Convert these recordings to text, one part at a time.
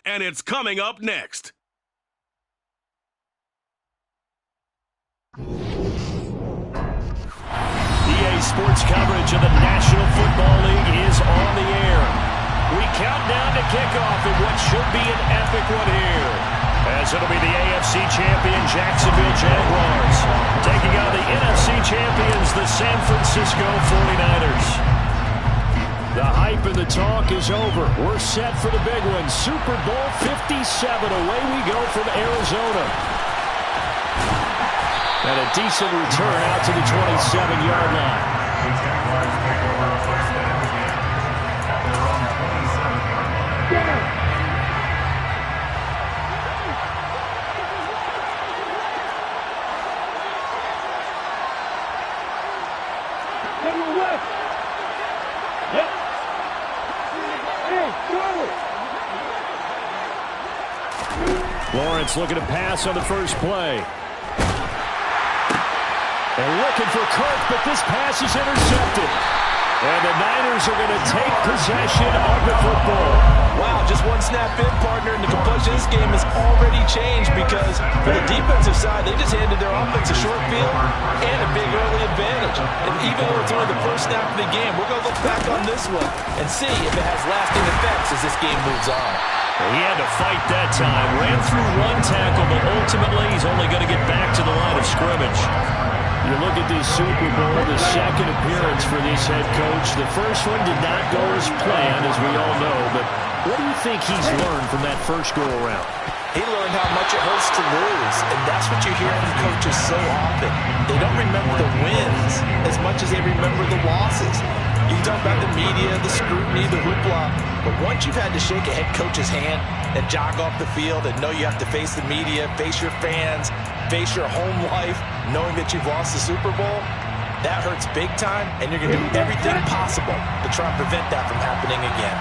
And it's coming up next. EA Sports coverage of the National Football League is on the air. We count down to kickoff in what should be an epic one here, as it'll be the AFC champion Jacksonville Jaguars taking on the NFC champions, the San Francisco 49ers. The hype and the talk is over. We're set for the big one. Super Bowl 57. Away we go from Arizona. And a decent return out to the 27-yard line. Lawrence looking to pass on the first play. And looking for Kirk, but this pass is intercepted. And the Niners are going to take possession of the football. Wow, just one snap in, partner, and the complexion of this game has already changed because for the defensive side, they just handed their offense a short field and a big early advantage. And even though it's only the first snap of the game, we're going to look back on this one and see if it has lasting effects as this game moves on. He had to fight that time. Ran through one tackle, but ultimately he's only going to get back to the line of scrimmage. You look at this Super Bowl, the second appearance for this head coach. The first one did not go as planned, as we all know. But what do you think he's learned from that first go-around? He learned how much it hurts to lose, and that's what you hear from coaches so often. They don't remember the wins as much as they remember the losses. You can talk about the media, the scrutiny, the hoopla, but once you've had to shake a head coach's hand and jog off the field and know you have to face the media, face your fans, face your home life, knowing that you've lost the Super Bowl, that hurts big time, and you're going to do everything possible to try and prevent that from happening again.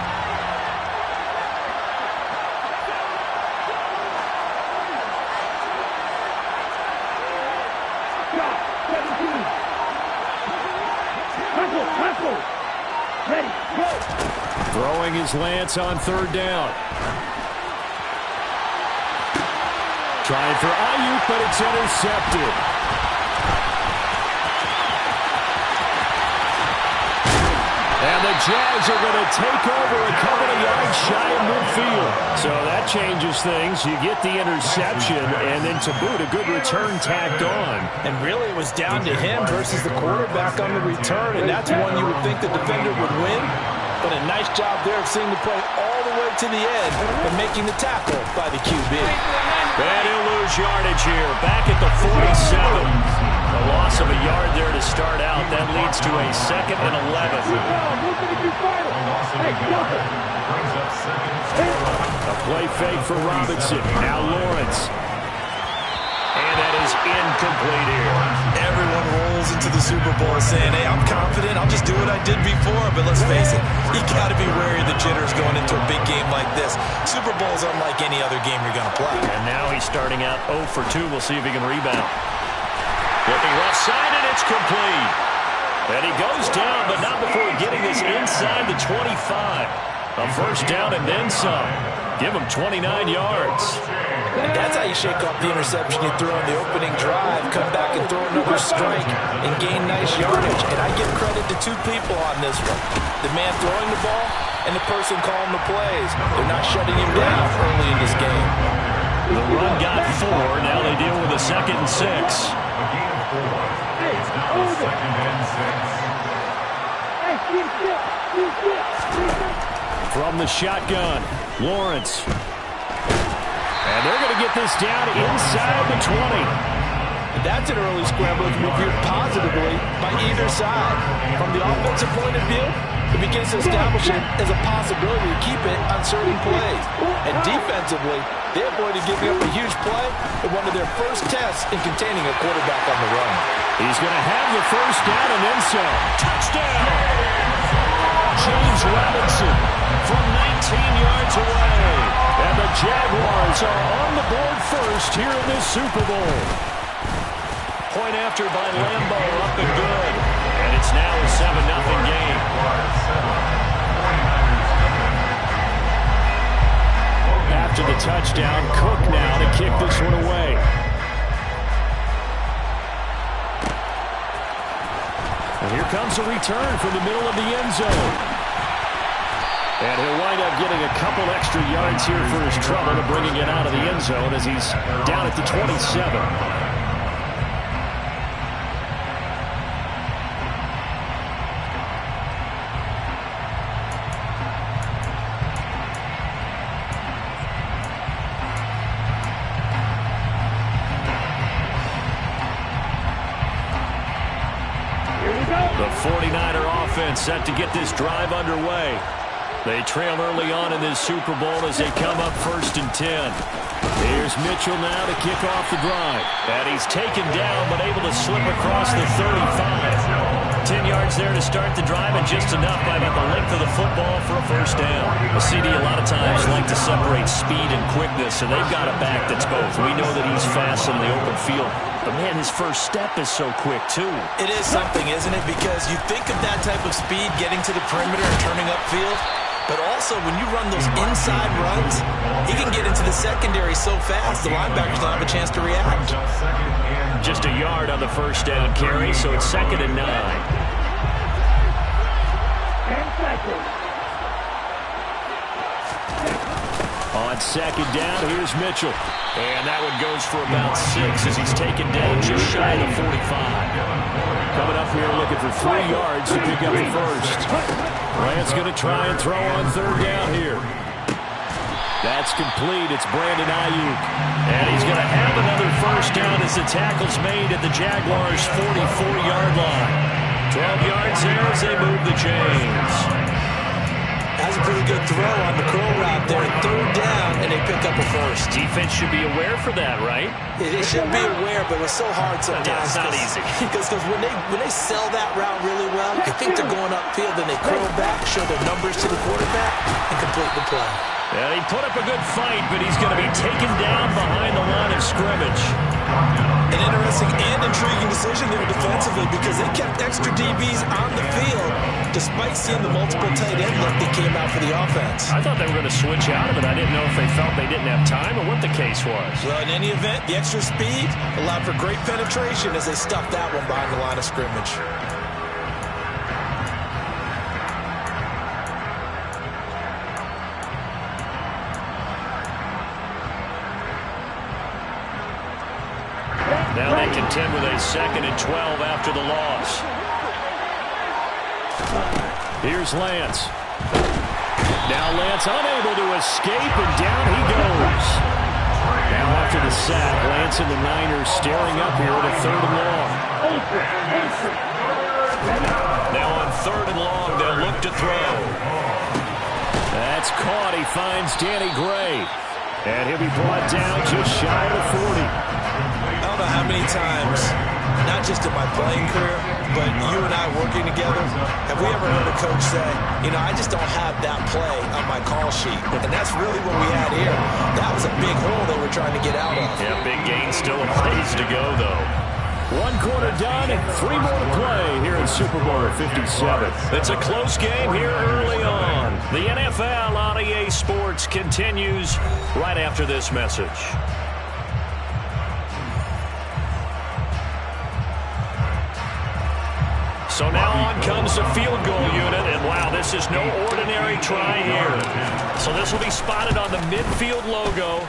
Throwing his Lance on third down. Trying for Ayuk, but it's intercepted. And the Jags are going to take over a couple of yards shy of midfield. So that changes things. You get the interception, and then to boot, a good return tacked on. And really, it was down to him versus the quarterback on the return, and that's one you would think the defender would win. But a nice job there of seeing the play all the way to the end and making the tackle by the QB. And he'll lose yardage here, back at the 47. A loss of a yard there to start out. That leads to a 2nd and 11. A play fake for Robinson. Now Lawrence. And that is incomplete here. Everyone rolls into the Super Bowl saying, hey, I'm confident. I'll just do what I did before. But let's face it, you got to be wary of the jitters going into a big game like this. Super Bowl is unlike any other game you're going to play. And now he's starting out 0 for 2. We'll see if he can rebound. Looking left side, and it's complete. And he goes down, but not before getting this inside the 25. A first down and then some. Give him 29 yards. And that's how you shake off the interception you threw on the opening drive, come back and throw another strike and gain nice yardage. And I give credit to two people on this one. The man throwing the ball and the person calling the plays. They're not shutting him down early in this game. The run got 4. Now they deal with a 2nd and 6. From the shotgun, Lawrence. And they're going to get this down inside the 20. That's an early scramble that can be viewed positively by either side. From the offensive point of view, it begins to establish it as a possibility to keep it on certain plays. And defensively, they avoided giving up a huge play in one of their first tests in containing a quarterback on the run. He's going to have the first down and then some. Touchdown! James Robinson from 19 yards away. And the Jaguars are on the board first here in this Super Bowl. Point after by Lambeau, up and good. And it's now a 7-0 game. after the touchdown. Cook now to kick this one away. And here comes a return from the middle of the end zone. And he'll wind up getting a couple extra yards here for his trouble and bringing it out of the end zone as he's down at the 27. The 49er offense set to get this drive underway. They trail early on in this Super Bowl as they come up 1st and 10. Here's Mitchell now to kick off the drive. And he's taken down but able to slip across the 35. 10 yards there to start the drive and just enough by about the length of the football for a first down. The CD a lot of times like to separate speed and quickness, and they've got a back that's both. We know that he's fast in the open field. But, man, his first step is so quick, too. It is something, isn't it? Because you think of that type of speed getting to the perimeter and turning upfield, but also when you run those inside runs, he can get into the secondary so fast the linebackers don't have a chance to react. Just a yard on the first down carry, so it's 2nd and 9. 10 seconds. On 2nd down, here's Mitchell. And that one goes for about 6 as he's taken down just shy of the 45. Coming up here looking for 3 yards to pick up the first. Bryant's going to try and throw on 3rd down here. That's complete. It's Brandon Ayuk. And he's going to have another first down as the tackle's made at the Jaguars' 44-yard line. 12 yards there as they move the chains. That's a pretty good throw on the curl route there. 3rd down, and they pick up a first. Defense should be aware for that, right? They should be aware, but it's so hard sometimes. Yeah, it's not easy. Because when they sell that route really well, they think they're going upfield, then they curl back, show their numbers to the quarterback, and complete the play. Yeah, he put up a good fight, but he's going to be taken down behind the line of scrimmage. An interesting and intriguing decision there defensively because they kept extra DBs on the field despite seeing the multiple tight end look that came out for the offense. I thought they were going to switch out of it. I didn't know if they felt they didn't have time or what the case was. Well, in any event, the extra speed allowed for great penetration as they stuffed that one behind the line of scrimmage. Now they contend with a 2nd and 12 after the loss. Here's Lance. Now Lance unable to escape, and down he goes. Now after the sack, Lance and the Niners staring up here at a 3rd and long. Now on 3rd and long, they'll look to throw. That's caught. He finds Danny Gray. And he'll be brought down just shy of the 40. I don't know how many times, not just in my playing career, but you and I working together, have we ever heard a coach say, you know, I just don't have that play on my call sheet. And that's really what we had here. That was a big hole they were trying to get out of. Yeah, big gain, still a ways to go, though. 1 quarter done and 3 more to play here in Super Bowl 57. It's a close game here early on. The NFL on EA Sports continues right after this message. So now on comes the field goal unit, and wow, this is no ordinary try here. So this will be spotted on the midfield logo.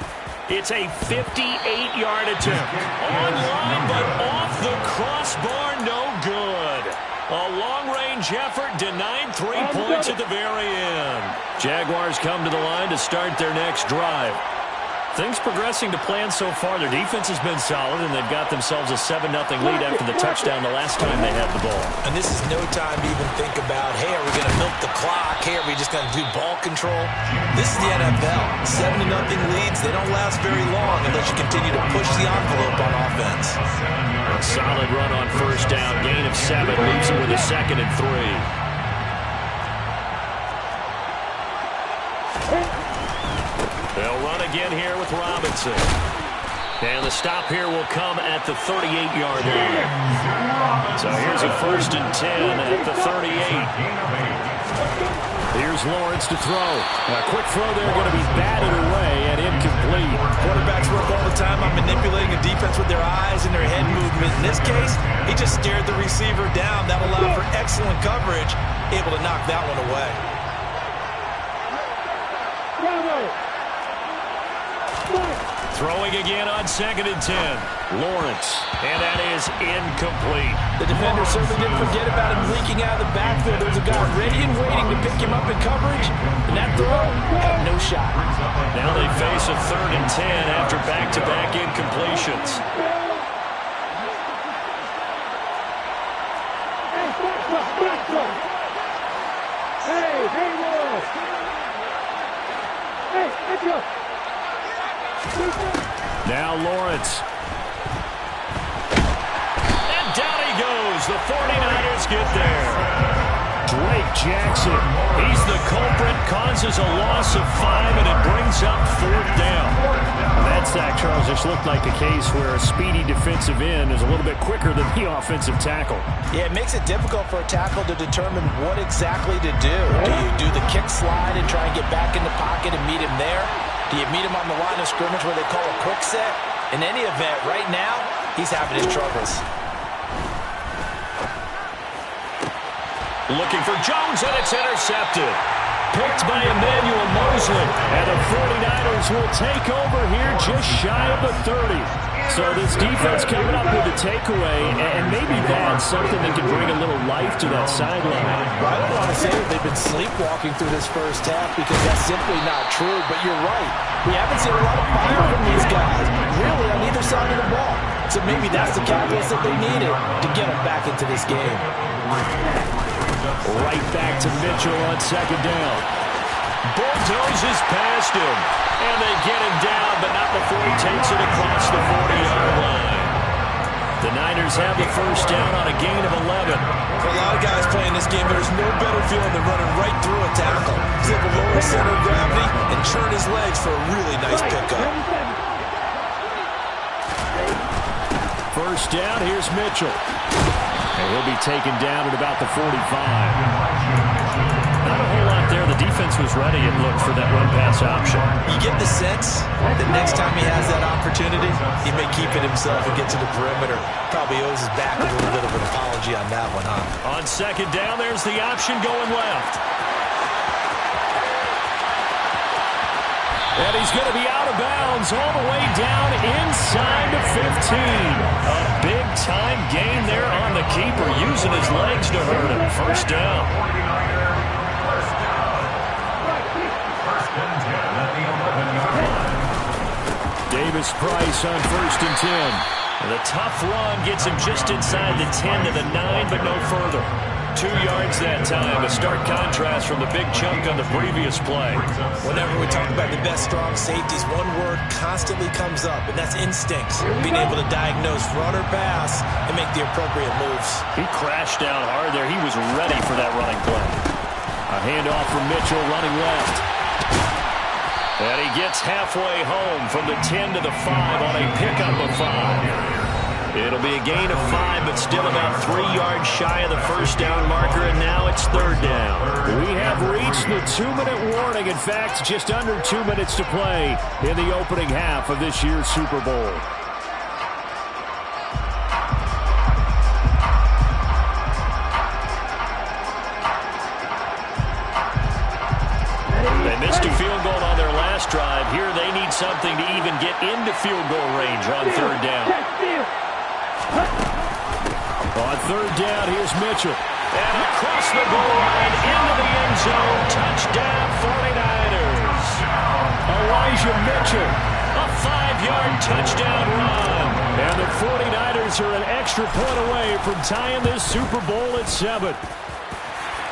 It's a 58-yard attempt. On line, but off the crossbar, no good. A long-range effort denied 3 points at the very end. Jaguars come to the line to start their next drive. Things progressing to plan so far. Their defense has been solid, and they've got themselves a 7-0 lead after the touchdown the last time they had the ball. And this is no time to even think about, hey, are we going to milk the clock? Hey, are we just going to do ball control? This is the NFL. 7-0 leads, they don't last very long unless you continue to push the envelope on offense. A solid run on first down. Gain of 7 leaves them with a 2nd and 3. They'll run again here with Robinson. And the stop here will come at the 38-yard line. So here's a 1st and 10 at the 38. Here's Lawrence to throw. A quick throw there going to be batted away and incomplete. manipulating a defense with their eyes and their head movement. In this case, he just stared the receiver down. That allowed for excellent coverage, able to knock that one away. Throwing again on 2nd and 10. Lawrence, and that is incomplete. The defender certainly didn't forget about him leaking out of the backfield. There's a guy ready and waiting to pick him up in coverage, and that throw had no shot. Now they face a 3rd and 10 after back-to-back incompletions. Now Lawrence. And down he goes. The 49ers get there. Drake Jackson. He's the culprit, causes a loss of 5, and it brings up 4th down. That sack, Charles, just looked like a case where a speedy defensive end is a little bit quicker than the offensive tackle. Yeah, it makes it difficult for a tackle to determine what exactly to do. Do you do the kick slide and try and get back in the pocket and meet him there? Do you meet him on the line of scrimmage where they call a quick set? In any event, right now, he's having his troubles. Looking for Jones, and it's intercepted. Picked by Emmanuel Mosley. And the 49ers will take over here just shy of the 30. So this defense coming up with a takeaway, and maybe that's something that can bring a little life to that sideline. Well, I don't want to say that they've been sleepwalking through this first half because that's simply not true, but you're right. We haven't seen a lot of fire from these guys, really, on either side of the ball. So maybe that's the catalyst that they needed to get them back into this game. Right back to Mitchell on 2nd down. Bulldozes past him. And they get him down, but not before he takes it across the 40-yard line. The Niners have the first down on a gain of 11. For a lot of guys playing this game, there's no better feeling than running right through a tackle. He's able to lower his center of gravity and churn his legs for a really nice pickup. First down, here's Mitchell. And he'll be taken down at about the 45. Not a whole lot there. The defense was ready, it looked, for that run-pass option. You get the sense that next time he has that opportunity, he may keep it himself and get to the perimeter. Probably owes his back a little bit of an apology on that one, huh? On 2nd down, there's the option going left. And he's going to be out of bounds all the way down inside the 15. A big-time gain there on the keeper, using his legs to hurt him. First down. Davis Price on 1st and 10. And the tough run gets him just inside the 10 to the 9, but no further. 2 yards that time, a stark contrast from the big chunk on the previous play. Whenever we talk about the best strong safeties, one word constantly comes up, and that's instincts. Being able to diagnose run or pass and make the appropriate moves. He crashed down hard there. He was ready for that running play. A handoff from Mitchell running left. And he gets halfway home from the 10 to the 5 on a pickup of 5. It'll be a gain of 5, but still about 3 yards shy of the first down marker, and now it's 3rd down. We have reached the 2-minute warning. In fact, just under 2 minutes to play in the opening half of this year's Super Bowl. They missed a field goal on their last drive. Here they need something to even get into field goal range on 3rd down. On 3rd down, here's Mitchell. And across the goal line, into the end zone. Touchdown, 49ers. Elijah Mitchell. A 5-yard touchdown run. And the 49ers are an extra point away from tying this Super Bowl at 7.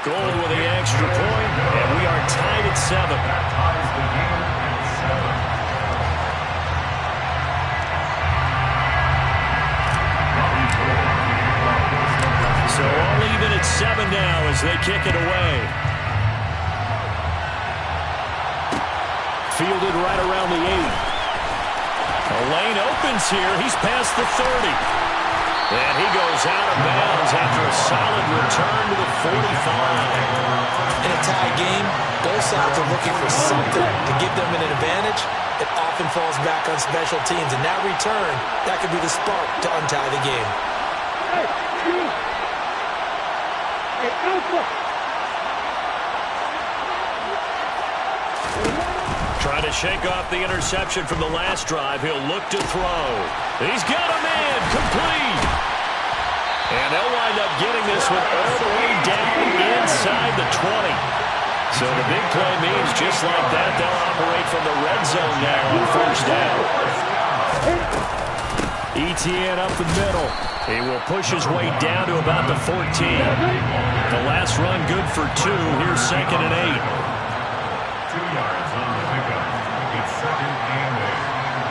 Going with the extra point, and we are tied at 7. So all even at 7 now as they kick it away. Fielded right around the 8. A lane opens here. He's past the 30. And he goes out of bounds after a solid return to the 45. In a tie game, both sides are looking for something to give them an advantage. It often falls back on special teams. In that return, that could be the spark to untie the game. Trying to shake off the interception from the last drive. He'll look to throw. He's got a man. Complete. And they'll wind up getting this one all the way down inside the 20. So the big play means just like that, they'll operate from the red zone now on first down. ETN up the middle. He will push his way down to about the 14. The last run good for 2. Here's 2nd and 8. 2 yards on the pickup. It's 2nd and 8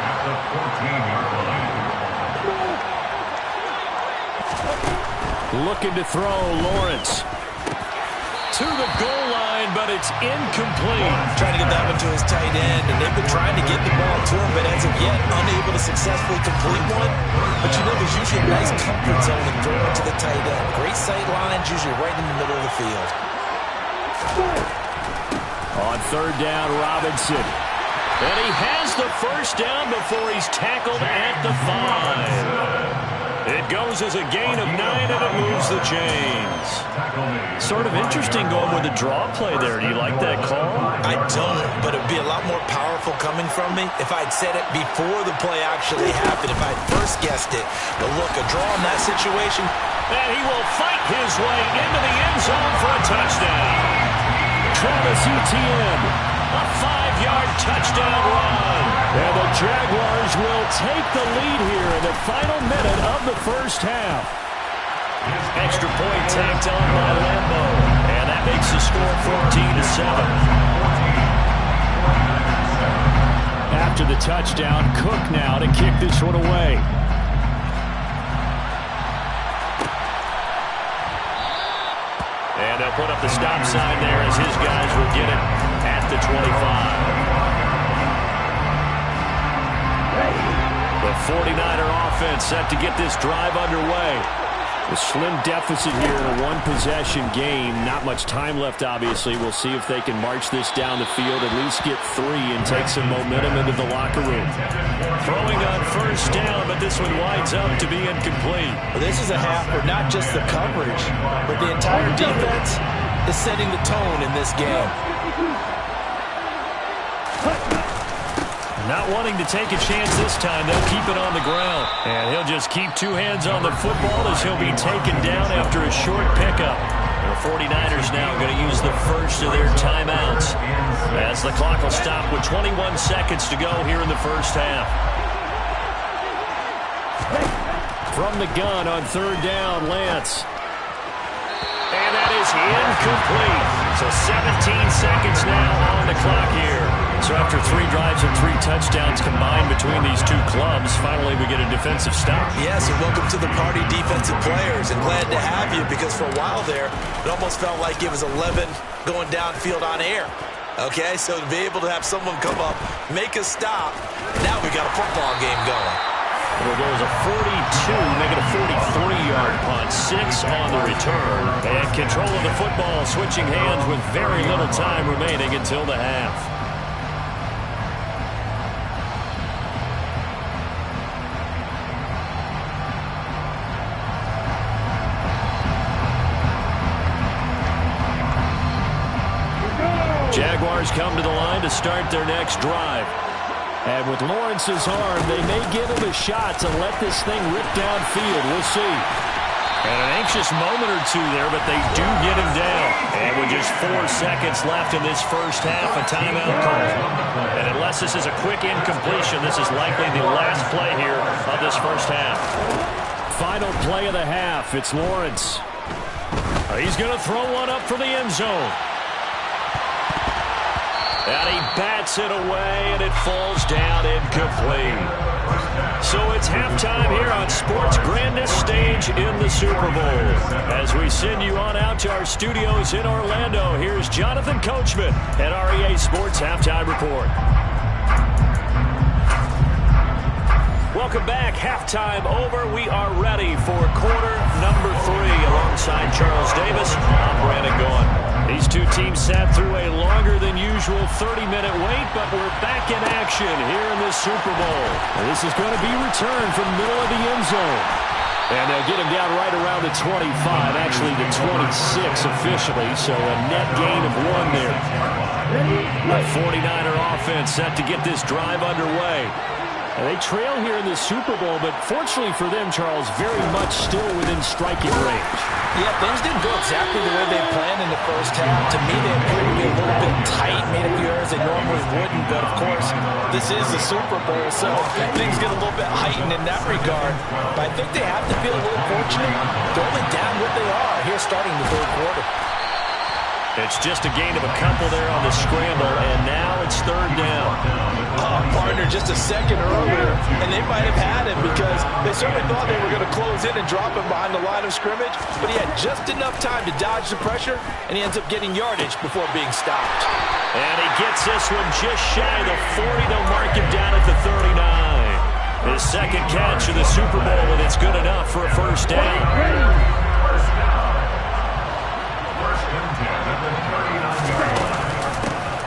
at the 14-yard line. Looking to throw, Lawrence. To the goal line, but it's incomplete. Trying to get that one to his tight end, and they've been trying to get the ball to him, but as of yet, unable to successfully complete one. But you know, there's usually a nice comfort zone in throwing to the tight end. Great sight lines, usually right in the middle of the field. On 3rd down, Robinson. And he has the first down before he's tackled at the 5. It goes as a gain of 9, and it moves the chains. Sort of interesting going with the draw play there. Do you like that call? I don't, but it would be a lot more powerful coming from me if I'd said it before the play actually happened, if I'd first guessed it. But look, a draw in that situation. And he will fight his way into the end zone for a touchdown. Travis Etienne, a 5-yard touchdown run. And the Jaguars will take the lead here in the final minute of the first half. Extra point tacked on by Lambo. And that makes the score 14-7. After the touchdown, Cook now to kick this one away. And they'll put up the stop sign there as his guys will get it at the 25. The 49er offense set to get this drive underway. A slim deficit here in a one-possession game. Not much time left, obviously. We'll see if they can march this down the field, at least get 3 and take some momentum into the locker room. Throwing on first down, but this one winds up to be incomplete. Well, this is a half where not just the coverage, but the entire defense is setting the tone in this game. Not wanting to take a chance this time, they'll keep it on the ground. And he'll just keep 2 hands on the football as he'll be taken down after a short pickup. The 49ers now going to use the first of their timeouts as the clock will stop with 21 seconds to go here in the first half. From the gun on 3rd down, Lance. And that is incomplete. So 17 seconds now on the clock here. So after 3 drives and 3 touchdowns combined between these two clubs, finally we get a defensive stop. Yes, and welcome to the party, defensive players, and glad to have you, because for a while there, it almost felt like it was 11 going downfield on air. Okay, so to be able to have someone come up, make a stop, now we got a football game going. Well, there was a 42, make it a 43-yard punt, 6 on the return. And control of the football, switching hands with very little time remaining until the half. Jaguars come to the line to start their next drive. And with Lawrence's arm, they may give him a shot to let this thing rip downfield. We'll see. And an anxious moment or two there, but they do get him down. And with just 4 seconds left in this first half, a timeout call. And unless this is a quick incompletion, this is likely the last play here of this first half. Final play of the half. It's Lawrence. He's going to throw one up for the end zone. And he bats it away, and it falls down incomplete. So it's halftime here on sports' grandest stage in the Super Bowl. As we send you on out to our studios in Orlando, here's Jonathan Coachman at REA Sports Halftime Report. Welcome back. Halftime over. We are ready for quarter number 3. Alongside Charles Davis, I'm Brandon Gaughan. These two teams sat through a longer than usual 30-minute wait, but we're back in action here in this Super Bowl. And this is going to be returned from the middle of the end zone. And they'll get him down right around the 25, actually the 26 officially, so a net gain of 1 there. The 49er offense set to get this drive underway. And they trail here in the Super Bowl, but fortunately for them, Charles, very much still within striking range. Yeah, things didn't go exactly the way they planned in the first half. To me, they appeared to be a little bit tight, made a few errors they normally wouldn't. But, of course, this is the Super Bowl, so things get a little bit heightened in that regard. But I think they have to feel a little fortunate. They're only down what they are here starting the third quarter. It's just a gain of a couple there on the scramble, and now it's third down. Partner just a second earlier, and they might have had him because they certainly thought they were going to close in and drop him behind the line of scrimmage, but he had just enough time to dodge the pressure, and he ends up getting yardage before being stopped. And he gets this one just shy of the 40. They'll mark him down at the 39. His second catch of the Super Bowl, and it's good enough for a first down.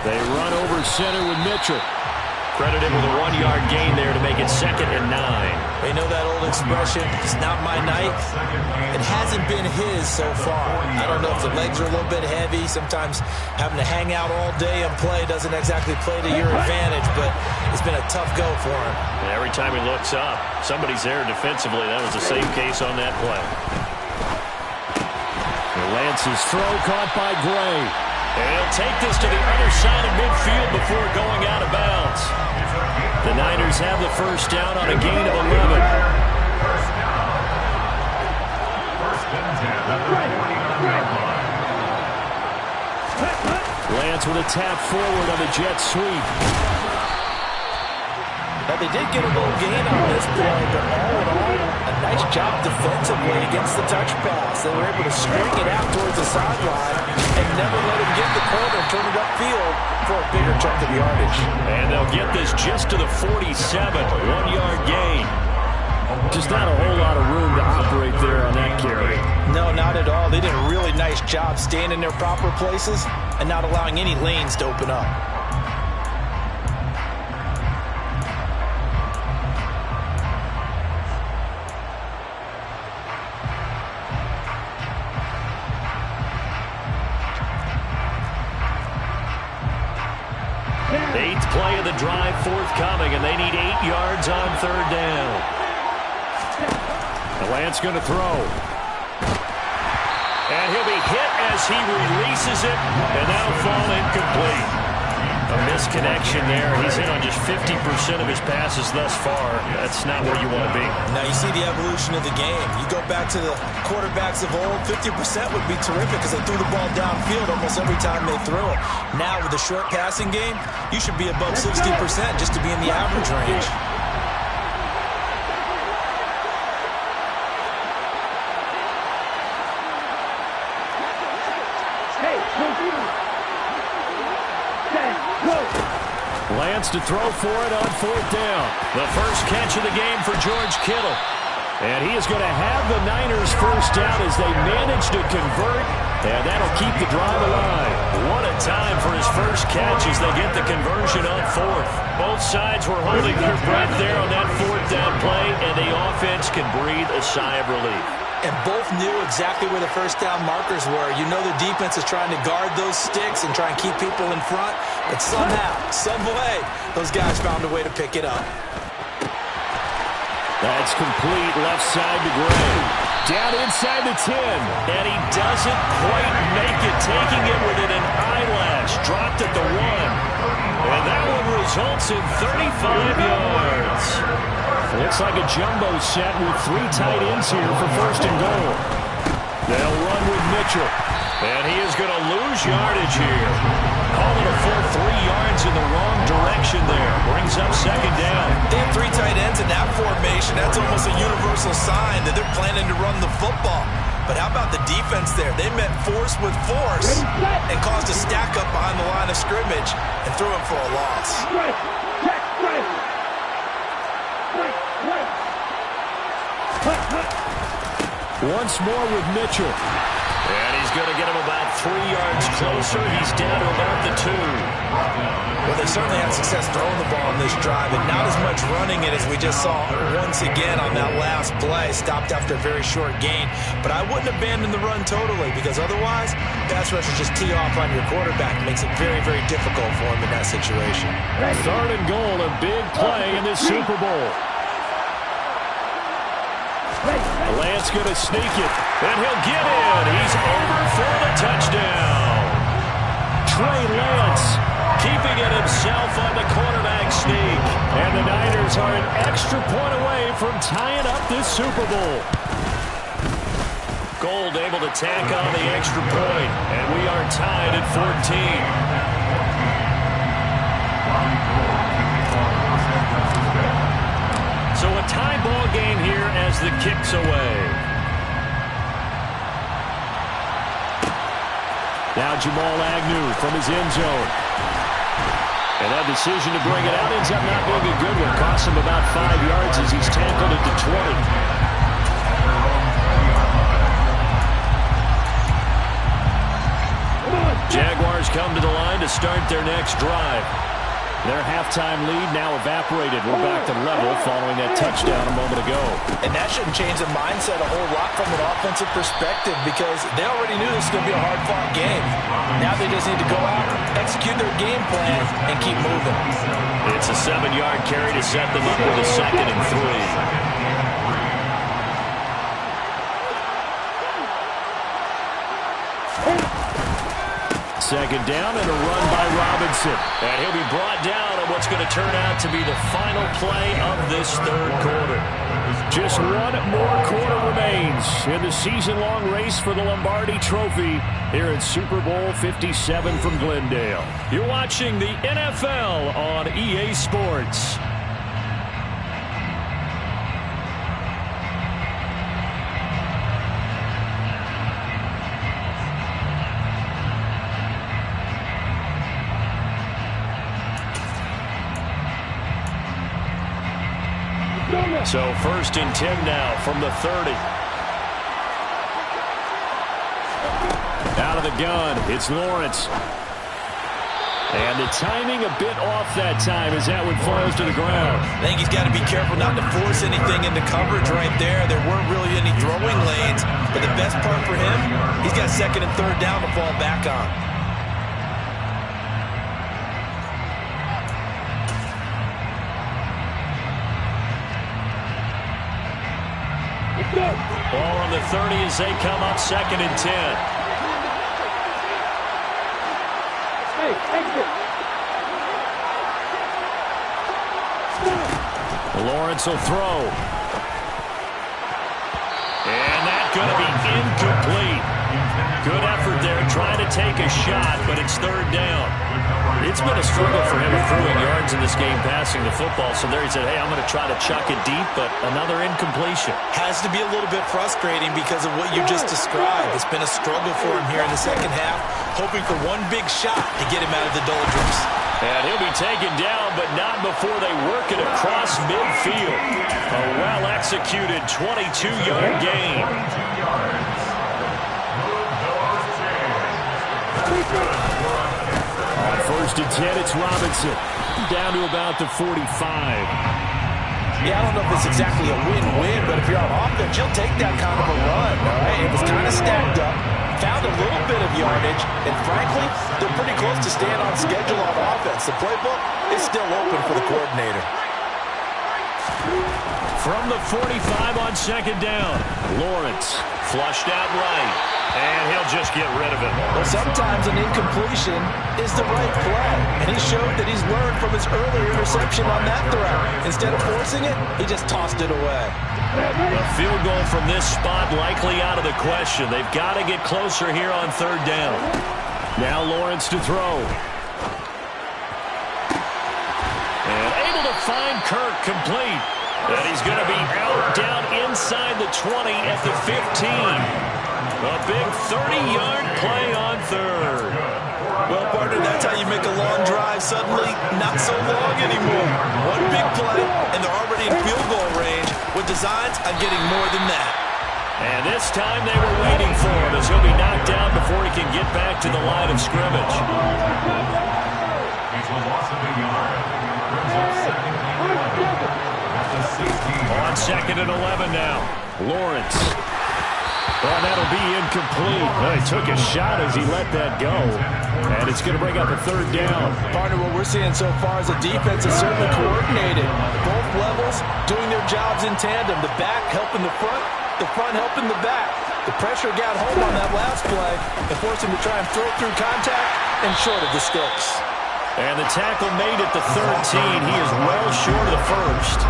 They run over center with Mitchell. Credited with a 1-yard gain there to make it 2nd and 9. They know that old expression, it's not my night. It hasn't been his so far. I don't know if the legs are a little bit heavy. Sometimes having to hang out all day and play doesn't exactly play to your advantage, but it's been a tough go for him. And every time he looks up, somebody's there defensively. That was the same case on that play. Lance's throw caught by Gray. And he'll take this to the other side of midfield before going out of bounds. The Niners have the first down on a gain of 11. Lance with a tap forward on the jet sweep. Now, they did get a little gain on this play, but all in all, a nice job defensively against the touch pass. They were able to string it out towards the sideline and never let him get the corner and turn it upfield for a bigger chunk of yardage. And they'll get this just to the 47, 1-yard gain. Just not a whole lot of room to operate there on that carry. No, not at all. They did a really nice job staying in their proper places and not allowing any lanes to open up. Eighth play of the drive forthcoming, and they need 8 yards on third down. The Lance going to throw. And he'll be hit as he releases it, and that'll fall incomplete. A misconnection there. He's in on just 50% of his passes thus far. That's not where you want to be. Now you see the evolution of the game. You go back to the quarterbacks of old, 50% would be terrific because they threw the ball downfield almost every time they threw it. Now with the short passing game, you should be above 60% just to be in the average range. Lance to throw for it on fourth down. The first catch of the game for George Kittle. And he is going to have the Niners first down as they manage to convert. And that'll keep the drive alive. What a time for his first catch as they get the conversion on fourth. Both sides were holding their breath there on that fourth down play, and the offense can breathe a sigh of relief. And both knew exactly where the first down markers were. You know the defense is trying to guard those sticks and try and keep people in front. But somehow, some way, those guys found a way to pick it up. That's complete left side to Gray. Down inside the 10. And he doesn't quite make it, taking it within an eyelash. Dropped at the 1. And that one results in 35 yards. Looks like a jumbo set with 3 tight ends here for first and goal. They'll run with Mitchell. And he is going to lose yardage here. Calling a full 3 yards in the wrong direction there. Brings up second down. They have 3 tight ends in that formation. That's almost a universal sign that they're planning to run the football. But how about the defense there? They met force with force and caused a stack up behind the line of scrimmage and threw him for a loss. Once more with Mitchell. And he's going to get him about 3 yards closer. He's down to about the 2. Well, they certainly had success throwing the ball in this drive, and not as much running it as we just saw once again on that last play. Stopped after a very short gain. But I wouldn't abandon the run totally, because otherwise, pass rushers just tee off on your quarterback. It makes it very, very difficult for him in that situation. 3rd and goal, a big play in this Super Bowl. Lance going to sneak it, and he'll get in. He's over for the touchdown. Trey Lance keeping it himself on the quarterback sneak. And the Niners are an extra point away from tying up this Super Bowl. Gold able to tack on the extra point, and we are tied at 14. So a tie ball game here as the kick's away. Now Jamal Agnew from his end zone. And that decision to bring it out ends up not being a good one. Costs him about 5 yards as he's tackled at the 20. Jaguars come to the line to start their next drive. Their halftime lead now evaporated. We're back to level following that touchdown a moment ago. And that shouldn't change the mindset a whole lot from an offensive perspective, because they already knew this was going to be a hard-fought game. Now they just need to go out, execute their game plan, and keep moving. It's a 7-yard carry to set them up with a 2nd and 3. Second down and a run by Robinson. And he'll be brought down on what's going to turn out to be the final play of this 3rd quarter. Just one more quarter remains in the season-long race for the Lombardi Trophy here at Super Bowl 57 from Glendale. You're watching the NFL on EA Sports. So 1st and 10 now from the 30. Out of the gun, it's Lawrence. And the timing a bit off that time as that one falls to the ground. I think he's got to be careful not to force anything into coverage right there. There weren't really any throwing lanes, but the best part for him, he's got 2nd and 3rd down to fall back on. Ball on the 30 as they come up 2nd and 10. Lawrence will throw. And that's going to be incomplete. Good effort there trying to take a shot, but it's 3rd down. It's been a struggle for him accruing yards in this game passing the football. So there he said, hey, I'm going to try to chuck it deep, but another incompletion. Has to be a little bit frustrating because of what you just described. It's been a struggle for him here in the 2nd half, hoping for one big shot to get him out of the doldrums. And he'll be taken down, but not before they work it across midfield. A well-executed 22-yard gain. On 1st and 10, it's Robinson. Down to about the 45. Yeah, I don't know if it's exactly a win-win, but if you're on offense, you'll take that kind of a run, all right? It was kind of stacked up, found a little bit of yardage, and frankly, they're pretty close to staying on schedule on offense. The playbook is still open for the coordinator. From the 45 on 2nd down, Lawrence flushed out right, and he'll just get rid of it. Well, sometimes an incompletion is the right play, and he showed that he's learned from his earlier interception on that throw. Instead of forcing it, he just tossed it away. A field goal from this spot likely out of the question. They've got to get closer here on 3rd down. Now Lawrence to throw. And able to find Kirk complete. And he's going to be out down inside the 20 at the 15. A big 30-yard play on 3rd. Well, partner, that's how you make a long drive suddenly not so long anymore. One big play, and they're already in field goal range with designs on getting more than that. And this time they were waiting for him as he'll be knocked down before he can get back to the line of scrimmage. It's a loss of a yard. Brings up second and 11 at the 16. On second and 11 now. Lawrence. Well, that'll be incomplete. Well, he took a shot as he let that go. And it's going to bring up a third down. Partner, what we're seeing so far is the defense is certainly coordinated. Both levels doing their jobs in tandem. The back helping the front helping the back. The pressure got home on that last play and forced him to try and throw through contact and short of the sticks. And the tackle made at the 13. He is well short of the first.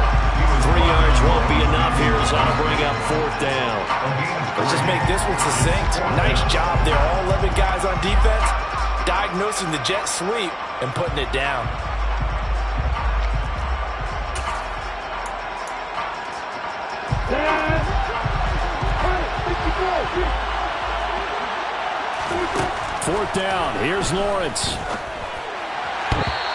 3 yards won't be enough here as that'll bring up fourth down. Let's just make this one succinct. Nice job there. All 11 guys on defense diagnosing the jet sweep and putting it down. Fourth down. Here's Lawrence.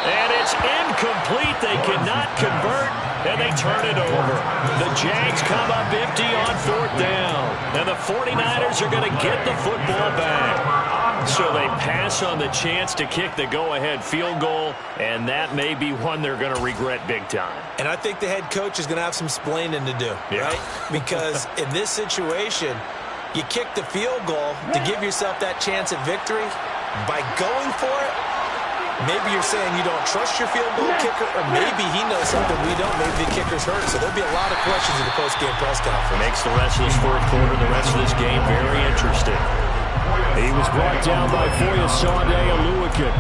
And it's incomplete. They cannot convert, and they turn it over. The Jags come up empty on fourth down. And the 49ers are going to get the football back. So they pass on the chance to kick the go-ahead field goal, and that may be one they're going to regret big time. And I think the head coach is going to have some splaining to do, right? Because in this situation, you kick the field goal to give yourself that chance at victory. By going for it, maybe you're saying you don't trust your field goal kicker, or maybe he knows something we don't. Maybe the kicker's hurt. So there'll be a lot of questions in the post-game press conference. Makes the rest of this fourth quarter, the rest of this game very interesting. He was brought down by Foyesade Aluakin.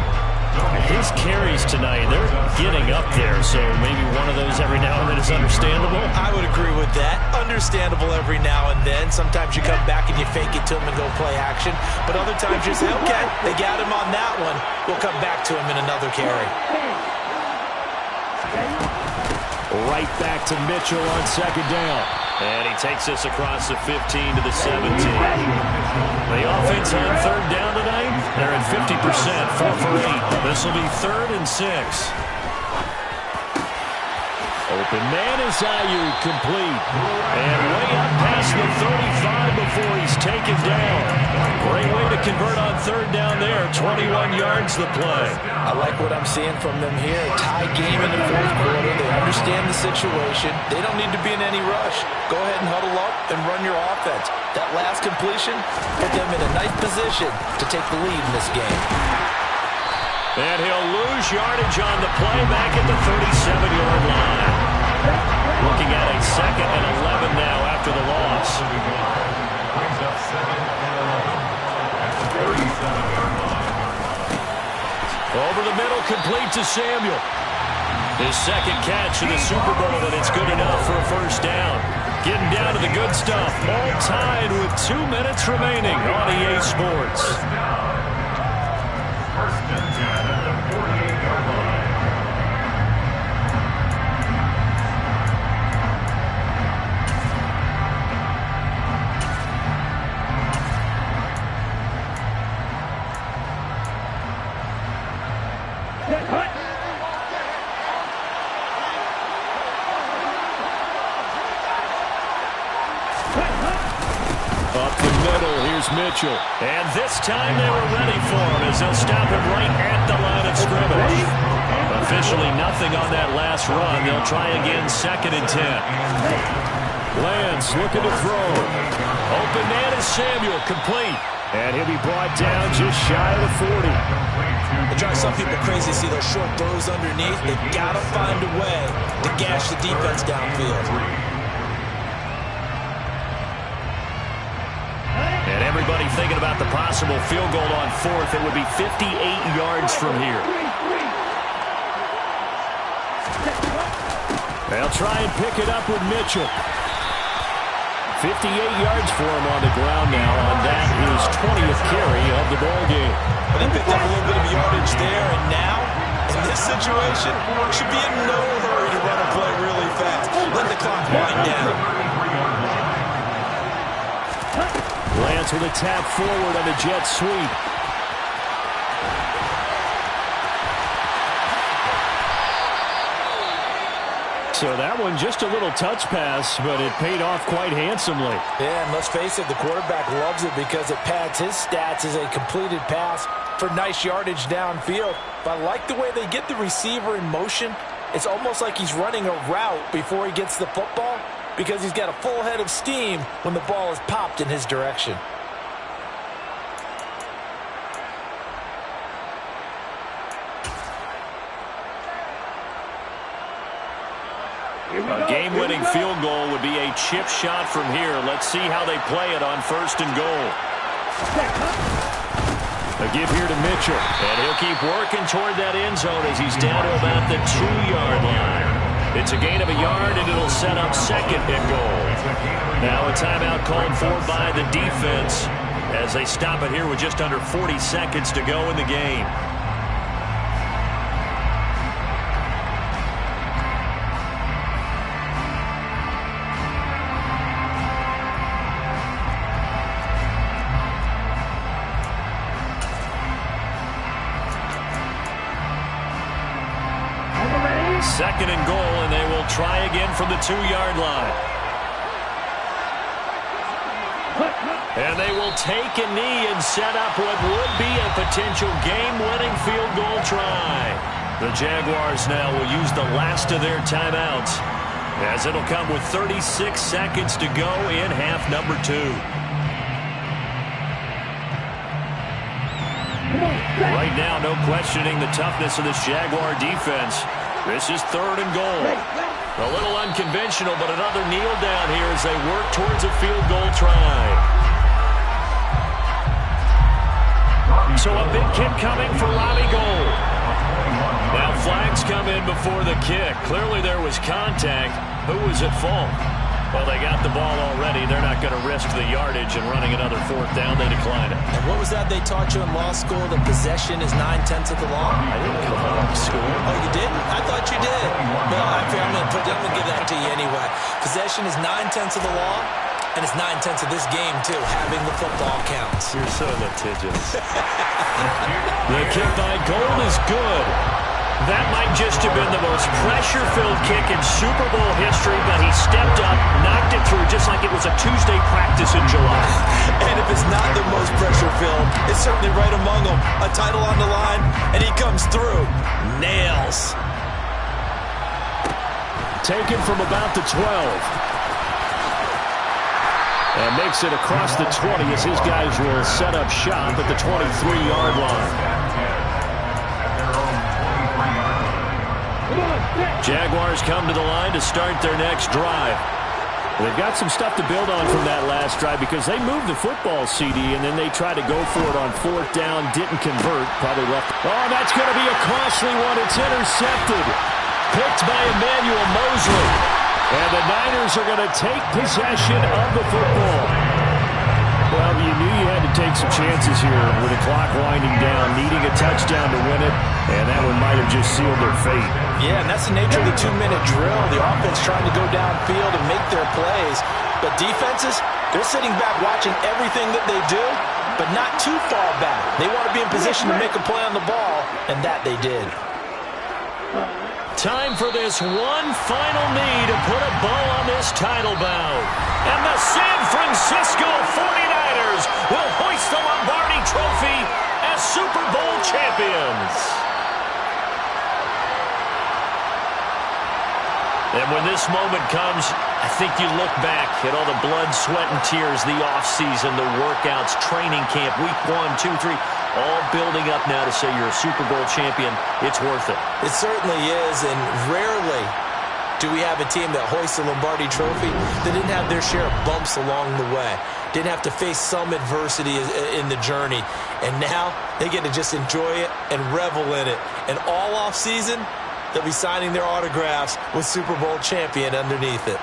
His carries tonight, they're getting up there, so maybe one of those every now and then is understandable. I would agree with that. Understandable every now and then. Sometimes you come back and you fake it to him and go play action. But other times you say, okay, they got him on that one. We'll come back to him in another carry. Right back to Mitchell on second down. And he takes us across the 15 to the 17. The offense on third down tonight, they're at 50%, 4 for 8. This will be 3rd and 6. Open man is Ayuk, complete. And way up past the 35 before he's taken down. Great way to convert on third down there. 21 yards the play. I like what I'm seeing from them here. Tie game in the fourth quarter. They understand the situation. They don't need to be in any rush. Go ahead and huddle up and run your offense. That last completion put them in a nice position to take the lead in this game. And he'll lose yardage on the play back at the 37-yard line. Looking at a 2nd and 11 now after the loss. Brings up second and 11 at the 37-yard line. Over the middle, complete to Samuel. His second catch in the Super Bowl, and it's good enough for a first down. Getting down to the good stuff. All tied with 2 minutes remaining on EA Sports. First and 10 at the 48-yard line. Up the middle, here's Mitchell. And this time they were ready for him as they'll stop him right at the line of scrimmage. Officially nothing on that last run. They'll try again 2nd and 10. Lance looking to throw. Open man is Samuel, complete. And he'll be brought down just shy of the 40. It drives some people crazy to see those short throws underneath. They've got to find a way to gash the defense downfield. And everybody thinking about the possible field goal on 4th. It would be 58 yards from here. They'll try and pick it up with Mitchell. 58 yards for him on the ground now on that his 20th carry of the ball game. But he picked up a little bit of yardage there, and now, in this situation, should be in no hurry to run a play really fast. Let the clock wind down. Lance with a tap forward on the jet sweep. So that one just a little touch pass, but it paid off quite handsomely. Yeah, and let's face it, the quarterback loves it because it pads his stats as a completed pass for nice yardage downfield. But I like the way they get the receiver in motion. It's almost like he's running a route before he gets the football because he's got a full head of steam when the ball is popped in his direction. A game-winning field goal would be a chip shot from here. Let's see how they play it on 1st and goal. A give here to Mitchell. And he'll keep working toward that end zone as he's down to about the 2-yard line. It's a gain of a yard, and it'll set up 2nd and goal. Now a timeout called for by the defense as they stop it here with just under 40 seconds to go in the game. Second and goal, and they will try again from the 2-yard line. And they will take a knee and set up what would be a potential game-winning field goal try. The Jaguars now will use the last of their timeouts as it'll come with 36 seconds to go in half number 2. Right now, no questioning the toughness of this Jaguar defense. This is 3rd and goal. A little unconventional, but another kneel down here as they work towards a field goal try. So a big kick coming for Lobby Gold. Now flags come in before the kick. Clearly there was contact. Who was at fault? Well, they got the ball already. They're not going to risk the yardage and running another 4th down. They decline it. And what was that they taught you in law school? That possession is 9/10 of the law? I didn't come out of school. Oh, you didn't? I thought you did. Well, I'm going to give that to you anyway. Possession is 9/10 of the law, and it's 9/10 of this game, too. Having the football counts. You're so litigious. The kick by Gold is good. That might just have been the most pressure-filled kick in Super Bowl history, but he stepped up, knocked it through just like it was a Tuesday practice in July. And if it's not the most pressure-filled, it's certainly right among them. A title on the line, and he comes through. Nails. Taken from about the 12. And makes it across the 20 as his guys will set up shop at the 23-yard line. Jaguars come to the line to start their next drive. They've got some stuff to build on from that last drive because they moved the football, CD, and then they tried to go for it on 4th down, didn't convert, probably left. Oh, that's going to be a costly one. It's intercepted. Picked by Emmanuel Mosley. And the Niners are going to take possession of the football. Well, you knew you had to take some chances here with the clock winding down, needing a touchdown to win it, and that one might have just sealed their fate. Yeah, and that's the nature of the 2-minute drill. The offense trying to go downfield and make their plays. But defenses, they're sitting back watching everything that they do, but not too far back. They want to be in position to make a play on the ball, and that they did. Time for this one final knee to put a bow on this title bout. And the San Francisco 49ers will hoist the Lombardi Trophy as Super Bowl champions. And when this moment comes, I think you look back at all the blood, sweat, and tears, the offseason, the workouts, training camp, week 1, 2, 3, all building up now to say you're a Super Bowl champion. It's worth it. It certainly is, and rarely do we have a team that hoists the Lombardi Trophy that didn't have their share of bumps along the way, didn't have to face some adversity in the journey, and now they get to just enjoy it and revel in it. And all offseason, they'll be signing their autographs with Super Bowl champion underneath it.